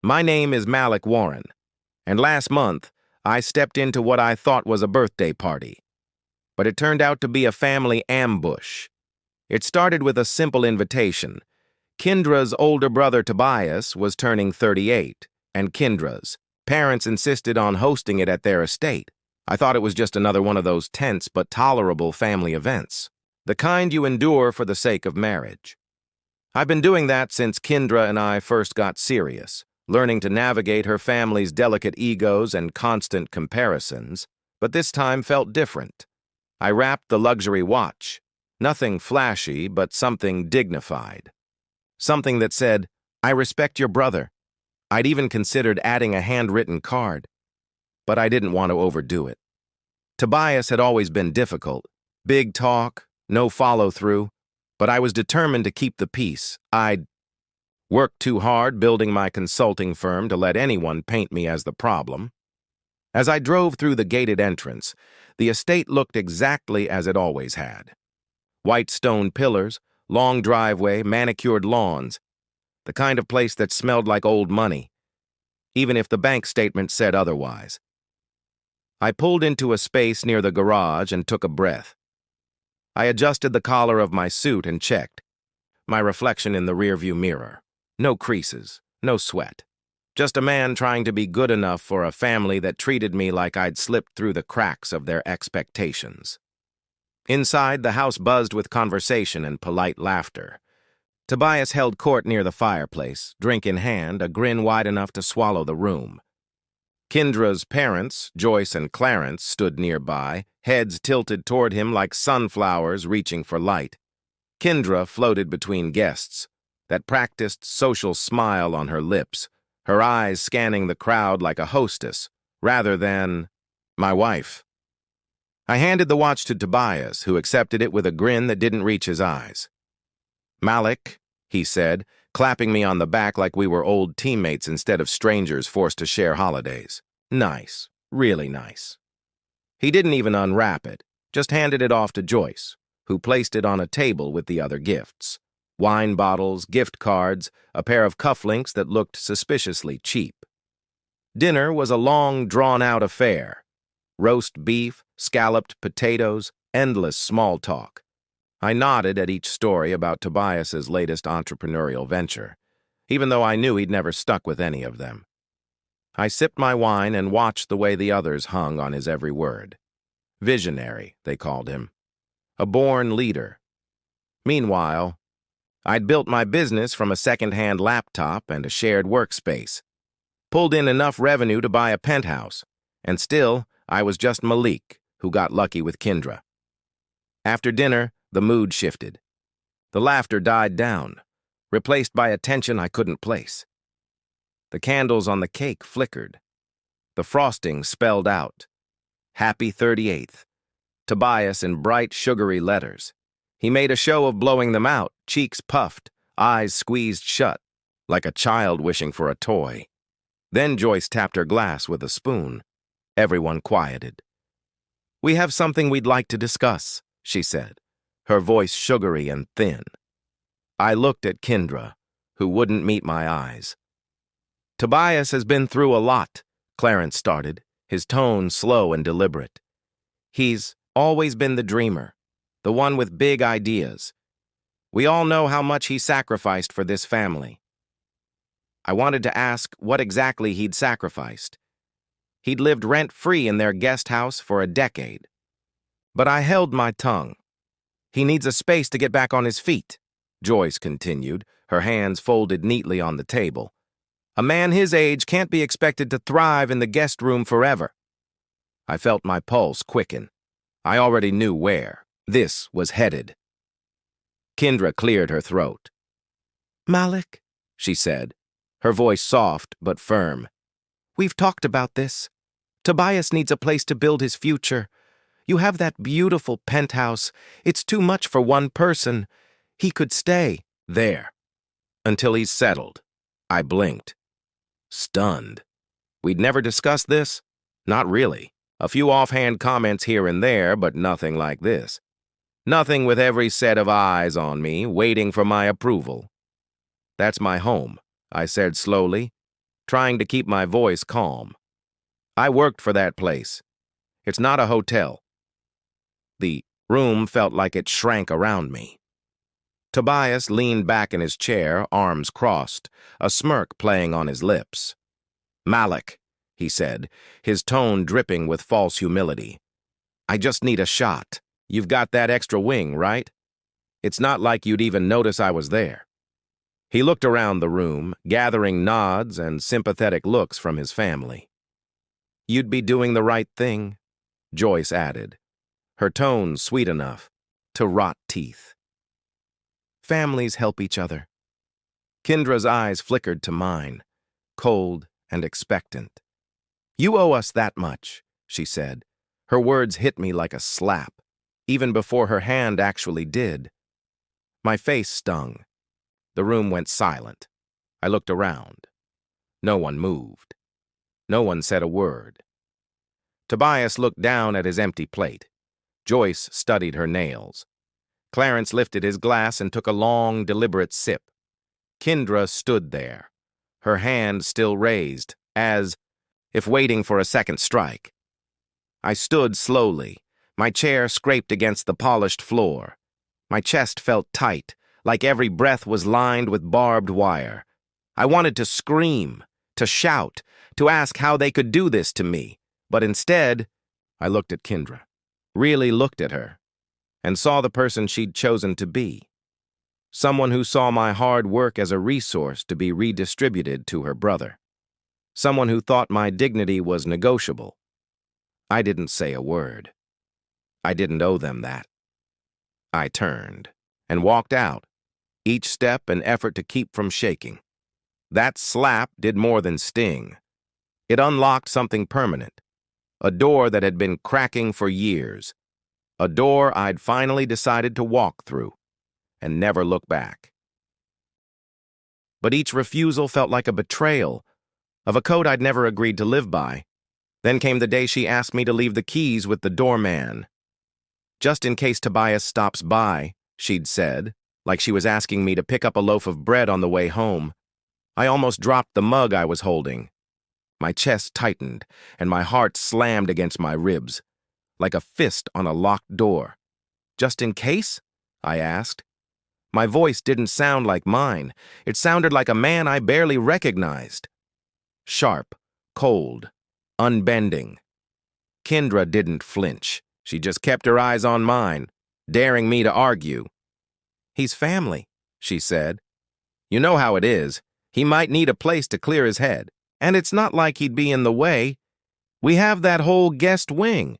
My name is Malik Warren, and last month I stepped into what I thought was a birthday party. But it turned out to be a family ambush. It started with a simple invitation. Kendra's older brother Tobias was turning 38, and Kendra's parents insisted on hosting it at their estate. I thought it was just another one of those tense but tolerable family events, the kind you endure for the sake of marriage. I've been doing that since Kendra and I first got serious, learning to navigate her family's delicate egos and constant comparisons, but this time felt different. I wrapped the luxury watch, nothing flashy, but something dignified. Something that said, "I respect your brother." I'd even considered adding a handwritten card, but I didn't want to overdo it. Tobias had always been difficult. Big talk, no follow-through, but I was determined to keep the peace. I'd worked too hard building my consulting firm to let anyone paint me as the problem. As I drove through the gated entrance, the estate looked exactly as it always had. White stone pillars, long driveway, manicured lawns, the kind of place that smelled like old money, even if the bank statement said otherwise. I pulled into a space near the garage and took a breath. I adjusted the collar of my suit and checked my reflection in the rearview mirror. No creases, no sweat. Just a man trying to be good enough for a family that treated me like I'd slipped through the cracks of their expectations. Inside, the house buzzed with conversation and polite laughter. Tobias held court near the fireplace, drink in hand, a grin wide enough to swallow the room. Kendra's parents, Joyce and Clarence, stood nearby, heads tilted toward him like sunflowers reaching for light. Kendra floated between guests, that practiced social smile on her lips, her eyes scanning the crowd like a hostess, rather than my wife. I handed the watch to Tobias, who accepted it with a grin that didn't reach his eyes. "Malik," he said, clapping me on the back like we were old teammates instead of strangers forced to share holidays. Nice, really nice. He didn't even unwrap it, just handed it off to Joyce, who placed it on a table with the other gifts. Wine bottles, gift cards, a pair of cufflinks that looked suspiciously cheap. Dinner was a long, drawn-out affair. Roast beef, scalloped potatoes, endless small talk. I nodded at each story about Tobias's latest entrepreneurial venture, even though I knew he'd never stuck with any of them. I sipped my wine and watched the way the others hung on his every word. Visionary, they called him. A born leader. Meanwhile, I'd built my business from a second-hand laptop and a shared workspace, pulled in enough revenue to buy a penthouse, and still, I was just Malik, who got lucky with Kendra. After dinner, the mood shifted. The laughter died down, replaced by a tension I couldn't place. The candles on the cake flickered. The frosting spelled out, "Happy 38th." Tobias in bright, sugary letters. He made a show of blowing them out, cheeks puffed, eyes squeezed shut, like a child wishing for a toy. Then Joyce tapped her glass with a spoon. Everyone quieted. "We have something we'd like to discuss," she said, her voice sugary and thin. I looked at Kendra, who wouldn't meet my eyes. "Tobias has been through a lot," Clarence started, his tone slow and deliberate. "He's always been the dreamer, the one with big ideas. We all know how much he sacrificed for this family." I wanted to ask what exactly he'd sacrificed. He'd lived rent-free in their guest house for a decade. But I held my tongue. "He needs a space to get back on his feet," Joyce continued, her hands folded neatly on the table. "A man his age can't be expected to thrive in the guest room forever." I felt my pulse quicken. I already knew where this was headed. Kendra cleared her throat. "Malik," she said, her voice soft but firm. "We've talked about this. Tobias needs a place to build his future. You have that beautiful penthouse. It's too much for one person. He could stay there until he's settled." I blinked, stunned. We'd never discussed this? Not really. A few offhand comments here and there, but nothing like this. Nothing with every set of eyes on me, waiting for my approval. "That's my home," I said slowly. trying to keep my voice calm. I worked for that place. It's not a hotel. The room felt like it shrank around me. Tobias leaned back in his chair, arms crossed, a smirk playing on his lips. "Malik," he said, his tone dripping with false humility. "I just need a shot. You've got that extra wing, right? It's not like you'd even notice I was there." He looked around the room, gathering nods and sympathetic looks from his family. "You'd be doing the right thing," Joyce added, her tone sweet enough to rot teeth. Families help each other. Kendra's eyes flickered to mine, cold and expectant. "You owe us that much," she said. Her words hit me like a slap, even before her hand actually did. My face stung. The room went silent. I looked around. No one moved. No one said a word. Tobias looked down at his empty plate. Joyce studied her nails. Clarence lifted his glass and took a long, deliberate sip. Kendra stood there, her hand still raised, as if waiting for a second strike. I stood slowly. My chair scraped against the polished floor. My chest felt tight, like every breath was lined with barbed wire. I wanted to scream, to shout, to ask how they could do this to me, but instead, I looked at Kendra, really looked at her, and saw the person she'd chosen to be. Someone who saw my hard work as a resource to be redistributed to her brother. Someone who thought my dignity was negotiable. I didn't say a word. I didn't owe them that. I turned and walked out, each step an effort to keep from shaking. That slap did more than sting. It unlocked something permanent, a door that had been cracking for years, a door I'd finally decided to walk through and never look back. But each refusal felt like a betrayal of a code I'd never agreed to live by. Then came the day she asked me to leave the keys with the doorman. "Just in case Tobias stops by," she'd said, like she was asking me to pick up a loaf of bread on the way home. I almost dropped the mug I was holding. My chest tightened, and my heart slammed against my ribs, like a fist on a locked door. "Just in case?" I asked. My voice didn't sound like mine. It sounded like a man I barely recognized. Sharp, cold, unbending. Kendra didn't flinch. She just kept her eyes on mine, daring me to argue. "He's family," she said. "You know how it is. He might need a place to clear his head, and it's not like he'd be in the way. We have that whole guest wing.